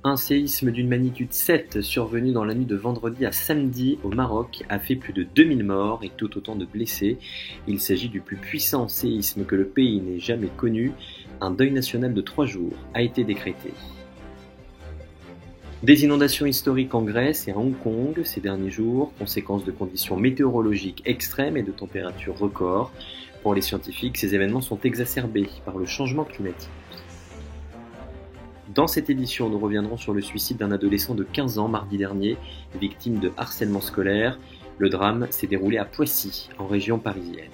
Un séisme d'une magnitude 7 survenu dans la nuit de vendredi à samedi au Maroc a fait plus de 2000 morts et tout autant de blessés. Il s'agit du plus puissant séisme que le pays n'ait jamais connu. Un deuil national de 3 jours a été décrété. Des inondations historiques en Grèce et à Hong Kong ces derniers jours, conséquence de conditions météorologiques extrêmes et de températures records. Pour les scientifiques, ces événements sont exacerbés par le changement climatique. Dans cette édition, nous reviendrons sur le suicide d'un adolescent de 15 ans mardi dernier, victime de harcèlement scolaire. Le drame s'est déroulé à Poissy, en région parisienne.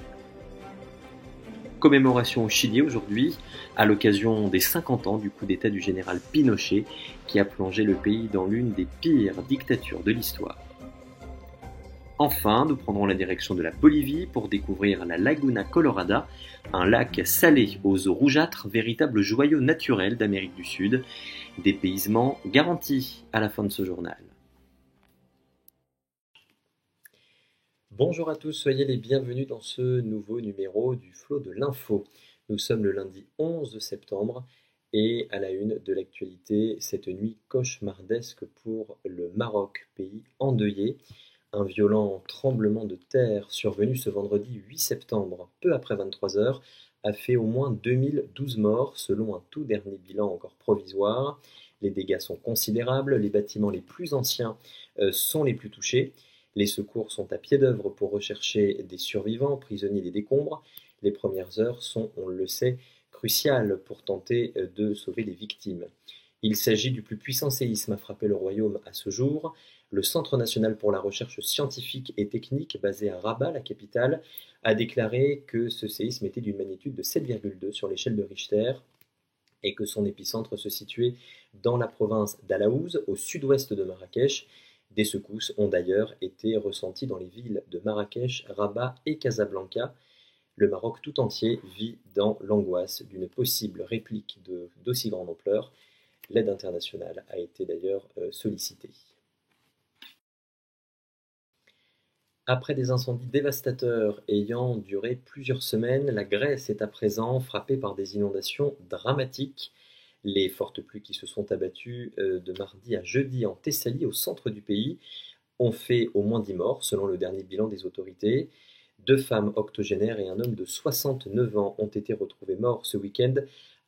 Commémoration au Chili aujourd'hui, à l'occasion des 50 ans du coup d'État du général Pinochet, qui a plongé le pays dans l'une des pires dictatures de l'histoire. Enfin, nous prendrons la direction de la Bolivie pour découvrir la Laguna Colorada, un lac salé aux eaux rougeâtres, véritable joyau naturel d'Amérique du Sud. Dépaysement garanti à la fin de ce journal. Bonjour à tous, soyez les bienvenus dans ce nouveau numéro du Flot de l'Info. Nous sommes le lundi 11 septembre et à la une de l'actualité, cette nuit cauchemardesque pour le Maroc, pays endeuillé. Un violent tremblement de terre survenu ce vendredi 8 septembre, peu après 23 heures, a fait au moins 2012 morts selon un tout dernier bilan encore provisoire. Les dégâts sont considérables, les bâtiments les plus anciens sont les plus touchés. Les secours sont à pied d'œuvre pour rechercher des survivants, prisonniers des décombres. Les premières heures sont, on le sait, cruciales pour tenter de sauver les victimes. Il s'agit du plus puissant séisme à frapper le royaume à ce jour. Le Centre national pour la recherche scientifique et technique, basé à Rabat, la capitale, a déclaré que ce séisme était d'une magnitude de 7,2 sur l'échelle de Richter et que son épicentre se situait dans la province d'Alaouz, au sud-ouest de Marrakech. Des secousses ont d'ailleurs été ressenties dans les villes de Marrakech, Rabat et Casablanca. Le Maroc tout entier vit dans l'angoisse d'une possible réplique d'aussi grande ampleur. L'aide internationale a été d'ailleurs sollicitée. Après des incendies dévastateurs ayant duré plusieurs semaines, la Grèce est à présent frappée par des inondations dramatiques. Les fortes pluies qui se sont abattues de mardi à jeudi en Thessalie, au centre du pays, ont fait au moins 10 morts, selon le dernier bilan des autorités. 2 femmes octogénaires et un homme de 69 ans ont été retrouvés morts ce week-end,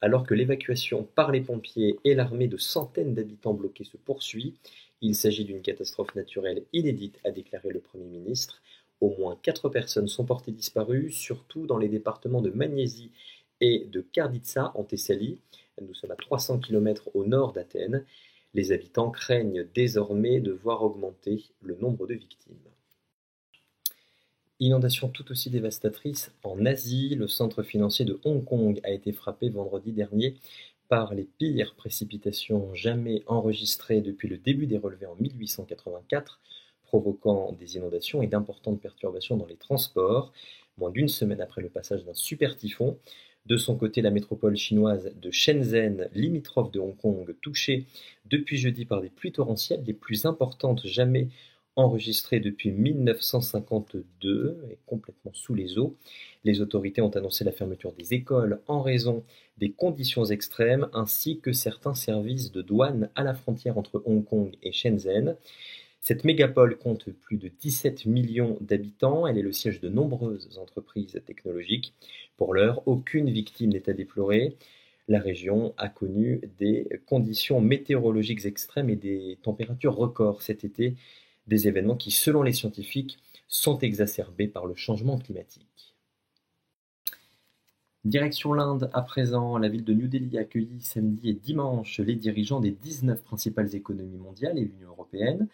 alors que l'évacuation par les pompiers et l'armée de centaines d'habitants bloqués se poursuit. Il s'agit d'une catastrophe naturelle inédite, a déclaré le Premier ministre. Au moins 4 personnes sont portées disparues, surtout dans les départements de Magnésie et de Karditsa en Thessalie. Nous sommes à 300 km au nord d'Athènes. Les habitants craignent désormais de voir augmenter le nombre de victimes. Inondation tout aussi dévastatrice en Asie. Le centre financier de Hong Kong a été frappé vendredi dernier par les pires précipitations jamais enregistrées depuis le début des relevés en 1884, provoquant des inondations et d'importantes perturbations dans les transports, moins d'une semaine après le passage d'un super typhon. De son côté, la métropole chinoise de Shenzhen, limitrophe de Hong Kong, touchée depuis jeudi par des pluies torrentielles les plus importantes jamais enregistrées depuis 1952, est complètement sous les eaux. Les autorités ont annoncé la fermeture des écoles en raison des conditions extrêmes, ainsi que certains services de douane à la frontière entre Hong Kong et Shenzhen. Cette mégapole compte plus de 17 millions d'habitants, elle est le siège de nombreuses entreprises technologiques. Pour l'heure, aucune victime n'est à déplorer. La région a connu des conditions météorologiques extrêmes et des températures records cet été, des événements qui, selon les scientifiques, sont exacerbés par le changement climatique. Direction l'Inde à présent, la ville de New Delhi a accueilli samedi et dimanche les dirigeants des 19 principales économies mondiales et l'Union européenne.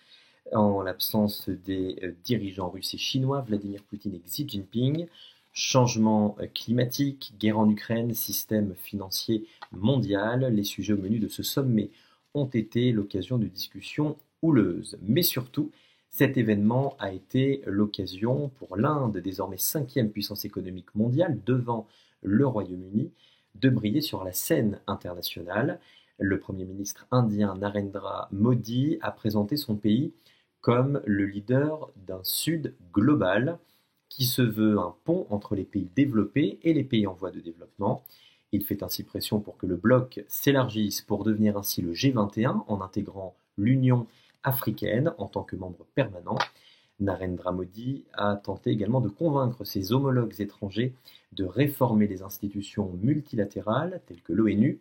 En l'absence des dirigeants russes et chinois, Vladimir Poutine et Xi Jinping. Changement climatique, guerre en Ukraine, système financier mondial, les sujets au menu de ce sommet ont été l'occasion de discussions houleuses. Mais surtout, cet événement a été l'occasion pour l'Inde, désormais 5e puissance économique mondiale, devant le Royaume-Uni, de briller sur la scène internationale. Le Premier ministre indien Narendra Modi a présenté son pays comme le leader d'un Sud global qui se veut un pont entre les pays développés et les pays en voie de développement. Il fait ainsi pression pour que le bloc s'élargisse pour devenir ainsi le G21 en intégrant l'Union africaine en tant que membre permanent. Narendra Modi a tenté également de convaincre ses homologues étrangers de réformer les institutions multilatérales telles que l'ONU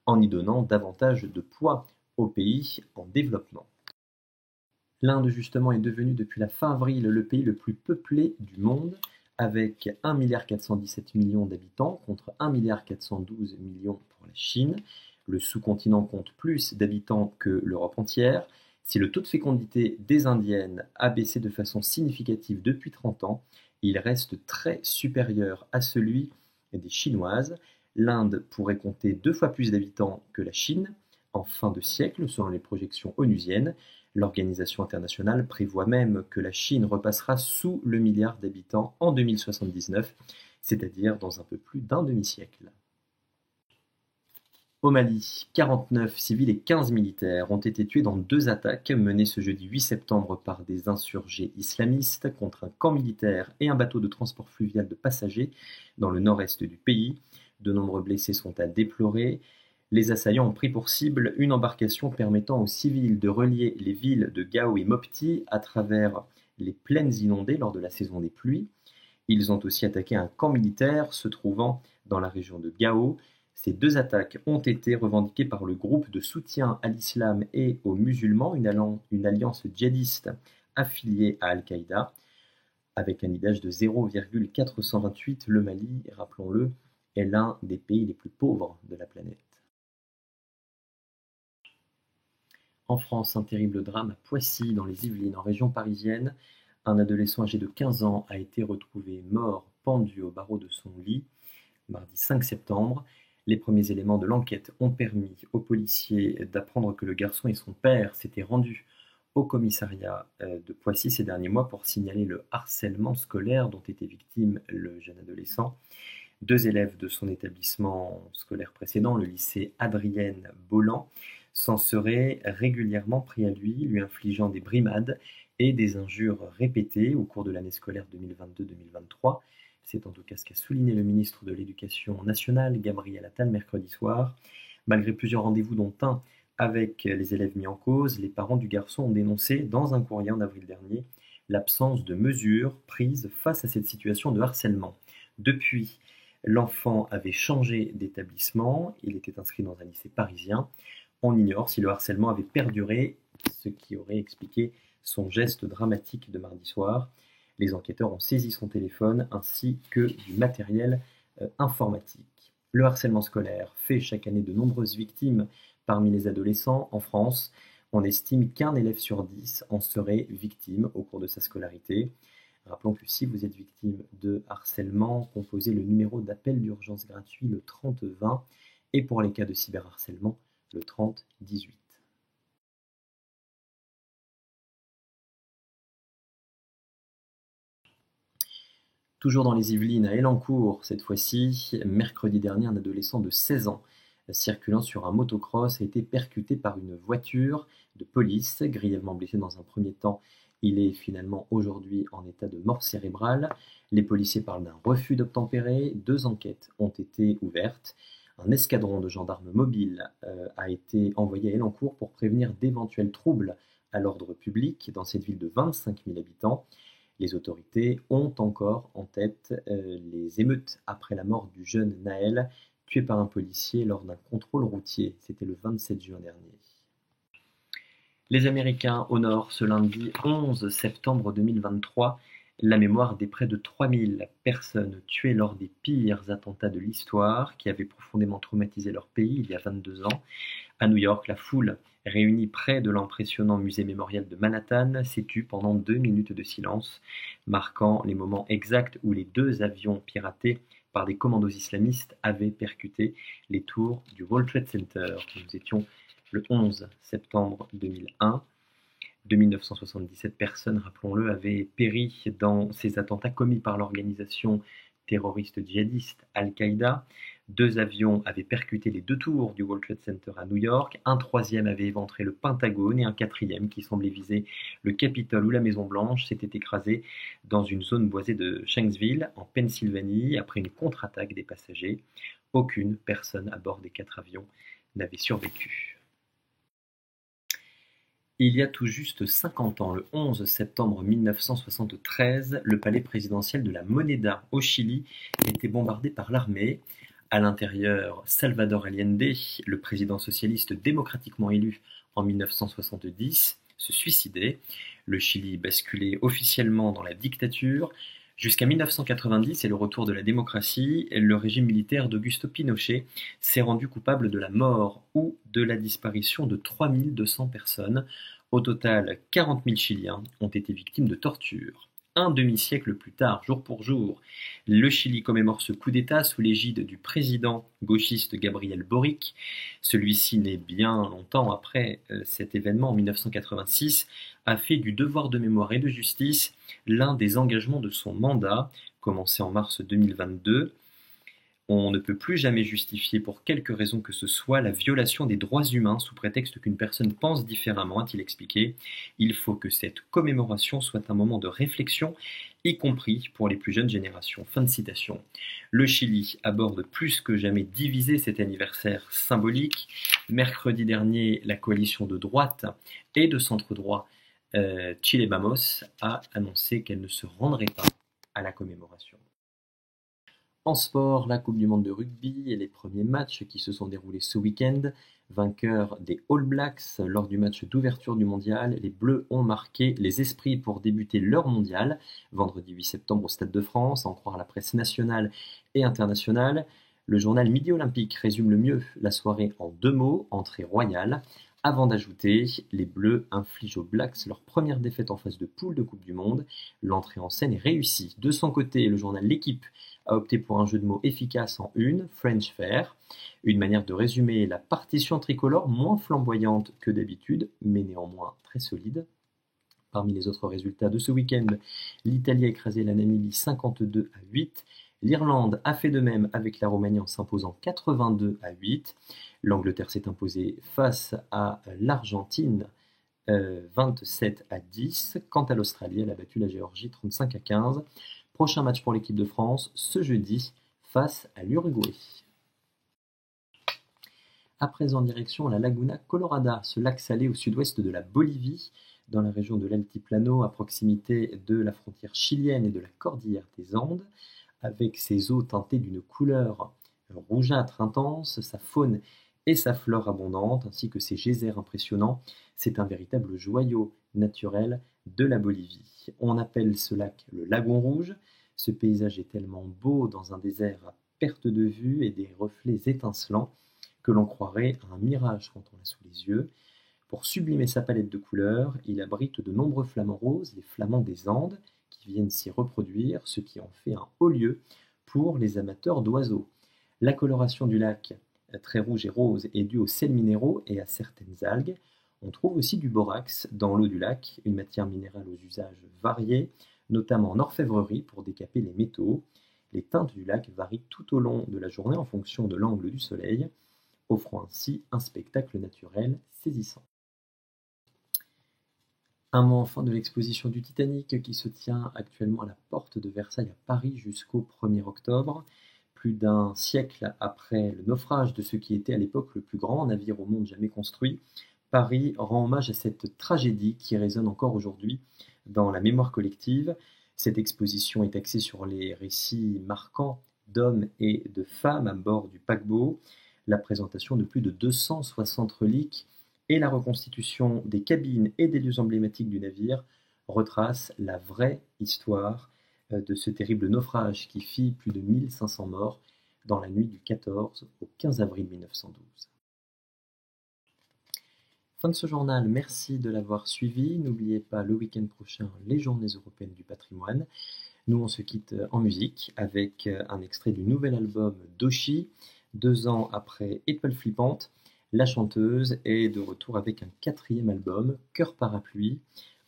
en y donnant davantage de poids aux pays en développement. L'Inde justement est devenue depuis la fin avril le pays le plus peuplé du monde avec 1,417 milliard d'habitants contre 1,412 milliard pour la Chine. Le sous-continent compte plus d'habitants que l'Europe entière. Si le taux de fécondité des Indiennes a baissé de façon significative depuis 30 ans, il reste très supérieur à celui des Chinoises. L'Inde pourrait compter 2 fois plus d'habitants que la Chine en fin de siècle, selon les projections onusiennes. L'Organisation internationale prévoit même que la Chine repassera sous le milliard d'habitants en 2079, c'est-à-dire dans un peu plus d'un demi-siècle. Au Mali, 49 civils et 15 militaires ont été tués dans 2 attaques menées ce jeudi 8 septembre par des insurgés islamistes contre un camp militaire et un bateau de transport fluvial de passagers dans le nord-est du pays. De nombreux blessés sont à déplorer. Les assaillants ont pris pour cible une embarcation permettant aux civils de relier les villes de Gao et Mopti à travers les plaines inondées lors de la saison des pluies. Ils ont aussi attaqué un camp militaire se trouvant dans la région de Gao. Ces 2 attaques ont été revendiquées par le groupe de soutien à l'islam et aux musulmans, une alliance djihadiste affiliée à Al-Qaïda. Avec un IDH de 0,428, le Mali, rappelons-le, est l'un des pays les plus pauvres de la planète. En France, un terrible drame à Poissy, dans les Yvelines, en région parisienne. Un adolescent âgé de 15 ans a été retrouvé mort, pendu au barreau de son lit, mardi 5 septembre. Les premiers éléments de l'enquête ont permis aux policiers d'apprendre que le garçon et son père s'étaient rendus au commissariat de Poissy ces derniers mois pour signaler le harcèlement scolaire dont était victime le jeune adolescent. 2 élèves de son établissement scolaire précédent, le lycée Adrienne Bolland, s'en seraient régulièrement pris à lui infligeant des brimades et des injures répétées au cours de l'année scolaire 2022-2023. C'est en tout cas ce qu'a souligné le ministre de l'Éducation nationale, Gabriel Attal, mercredi soir. Malgré plusieurs rendez-vous dont un avec les élèves mis en cause, les parents du garçon ont dénoncé dans un courrier en avril dernier l'absence de mesures prises face à cette situation de harcèlement. Depuis, l'enfant avait changé d'établissement, il était inscrit dans un lycée parisien. On ignore si le harcèlement avait perduré, ce qui aurait expliqué son geste dramatique de mardi soir. Les enquêteurs ont saisi son téléphone ainsi que du matériel informatique. Le harcèlement scolaire fait chaque année de nombreuses victimes parmi les adolescents en France. On estime qu'1 élève sur 10 en serait victime au cours de sa scolarité. Rappelons que si vous êtes victime de harcèlement, composez le numéro d'appel d'urgence gratuit, le 3020, et pour les cas de cyberharcèlement, le 3018. Toujours dans les Yvelines, à Elancourt, cette fois-ci, mercredi dernier, un adolescent de 16 ans circulant sur un motocross a été percuté par une voiture de police, grièvement blessé dans un premier temps. Il est finalement aujourd'hui en état de mort cérébrale. Les policiers parlent d'un refus d'obtempérer. 2 enquêtes ont été ouvertes. Un escadron de gendarmes mobiles a été envoyé à Elancourt pour prévenir d'éventuels troubles à l'ordre public dans cette ville de 25 000 habitants. Les autorités ont encore en tête les émeutes après la mort du jeune Naël, tué par un policier lors d'un contrôle routier. C'était le 27 juin dernier. Les Américains honorent ce lundi 11 septembre 2023 la mémoire des près de 3000 personnes tuées lors des pires attentats de l'histoire qui avaient profondément traumatisé leur pays il y a 22 ans. À New York, la foule réunie près de l'impressionnant musée mémorial de Manhattan s'est tue pendant 2 minutes de silence, marquant les moments exacts où les 2 avions piratés par des commandos islamistes avaient percuté les tours du World Trade Center. Nous étions le 11 septembre 2001. 2977 personnes, rappelons-le, avaient péri dans ces attentats commis par l'organisation terroriste djihadiste Al-Qaïda. 2 avions avaient percuté les 2 tours du World Trade Center à New York. Un 3e avait éventré le Pentagone et un 4e, qui semblait viser le Capitole ou la Maison Blanche, s'était écrasé dans une zone boisée de Shanksville, en Pennsylvanie, après une contre-attaque des passagers. Aucune personne à bord des 4 avions n'avait survécu. Il y a tout juste 50 ans, le 11 septembre 1973, le palais présidentiel de la Moneda au Chili était bombardé par l'armée. À l'intérieur, Salvador Allende, le président socialiste démocratiquement élu en 1970, se suicidait. Le Chili basculait officiellement dans la dictature. Jusqu'à 1990 et le retour de la démocratie, le régime militaire d'Augusto Pinochet s'est rendu coupable de la mort ou de la disparition de 3200 personnes. Au total, 40 000 Chiliens ont été victimes de torture. Un demi-siècle plus tard, jour pour jour, le Chili commémore ce coup d'État sous l'égide du président gauchiste Gabriel Boric. Celui-ci, né bien longtemps après cet événement en 1986, a fait du devoir de mémoire et de justice l'un des engagements de son mandat, commencé en mars 2022. On ne peut plus jamais justifier pour quelque raison que ce soit la violation des droits humains sous prétexte qu'une personne pense différemment, a-t-il expliqué. Il faut que cette commémoration soit un moment de réflexion, y compris pour les plus jeunes générations. Fin de citation. Le Chili aborde plus que jamais divisé cet anniversaire symbolique. Mercredi dernier, la coalition de droite et de centre-droit Chile Vamos a annoncé qu'elle ne se rendrait pas à la commémoration. En sport, la Coupe du monde de rugby et les premiers matchs qui se sont déroulés ce week-end. Vainqueurs des All Blacks lors du match d'ouverture du mondial, les Bleus ont marqué les esprits pour débuter leur mondial, vendredi 8 septembre au Stade de France, à en croire la presse nationale et internationale. Le journal Midi Olympique résume le mieux la soirée en 2 mots, entrée royale, avant d'ajouter « Les Bleus infligent aux Blacks leur première défaite en phase de poule de Coupe du Monde. L'entrée en scène est réussie. » De son côté, le journal L'Équipe a opté pour un jeu de mots efficace en une, French Fair, une manière de résumer la partition tricolore moins flamboyante que d'habitude, mais néanmoins très solide. Parmi les autres résultats de ce week-end, l'Italie a écrasé la Namibie 52-8. L'Irlande a fait de même avec la Roumanie en s'imposant 82-8. L'Angleterre s'est imposée face à l'Argentine 27-10. Quant à l'Australie, elle a battu la Géorgie 35-15. Prochain match pour l'équipe de France ce jeudi face à l'Uruguay. À présent, direction la Laguna Colorada, ce lac salé au sud-ouest de la Bolivie, dans la région de l'Altiplano, à proximité de la frontière chilienne et de la cordillère des Andes. Avec ses eaux teintées d'une couleur rougeâtre intense, sa faune et sa flore abondante, ainsi que ses geysers impressionnants, c'est un véritable joyau naturel de la Bolivie. On appelle ce lac le Lagon Rouge. Ce paysage est tellement beau dans un désert à perte de vue et des reflets étincelants que l'on croirait à un mirage quand on l'a sous les yeux. Pour sublimer sa palette de couleurs, il abrite de nombreux flamants roses, les flamants des Andes, qui viennent s'y reproduire, ce qui en fait un haut lieu pour les amateurs d'oiseaux. La coloration du lac, très rouge et rose, est due aux sels minéraux et à certaines algues. On trouve aussi du borax dans l'eau du lac, une matière minérale aux usages variés, notamment en orfèvrerie pour décaper les métaux. Les teintes du lac varient tout au long de la journée en fonction de l'angle du soleil, offrant ainsi un spectacle naturel saisissant. Un mot enfin de l'exposition du Titanic qui se tient actuellement à la porte de Versailles à Paris jusqu'au 1er octobre. Plus d'un siècle après le naufrage de ce qui était à l'époque le plus grand navire au monde jamais construit, Paris rend hommage à cette tragédie qui résonne encore aujourd'hui dans la mémoire collective. Cette exposition est axée sur les récits marquants d'hommes et de femmes à bord du paquebot, la présentation de plus de 260 reliques et la reconstitution des cabines et des lieux emblématiques du navire retrace la vraie histoire de ce terrible naufrage qui fit plus de 1500 morts dans la nuit du 14 au 15 avril 1912. Fin de ce journal, merci de l'avoir suivi. N'oubliez pas le week-end prochain les Journées européennes du patrimoine. Nous on se quitte en musique avec un extrait du nouvel album d'Oshi. 2 ans après Étoile Flippante, la chanteuse est de retour avec un 4e album, Cœur Parapluie.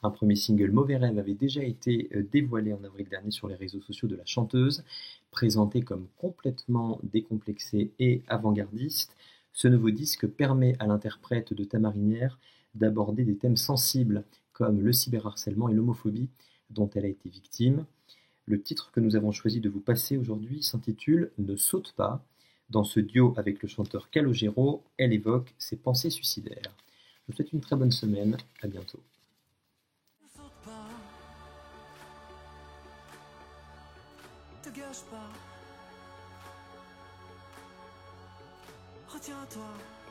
Un premier single, Mauvais Rêve, avait déjà été dévoilé en avril dernier sur les réseaux sociaux de la chanteuse. Présenté comme complètement décomplexé et avant-gardiste, ce nouveau disque permet à l'interprète de Tamarinière d'aborder des thèmes sensibles comme le cyberharcèlement et l'homophobie dont elle a été victime. Le titre que nous avons choisi de vous passer aujourd'hui s'intitule « Ne saute pas ». Dans ce duo avec le chanteur Calogero, elle évoque ses pensées suicidaires. Je vous souhaite une très bonne semaine, à bientôt. Ne saute pas, te gâche pas, retiens-toi.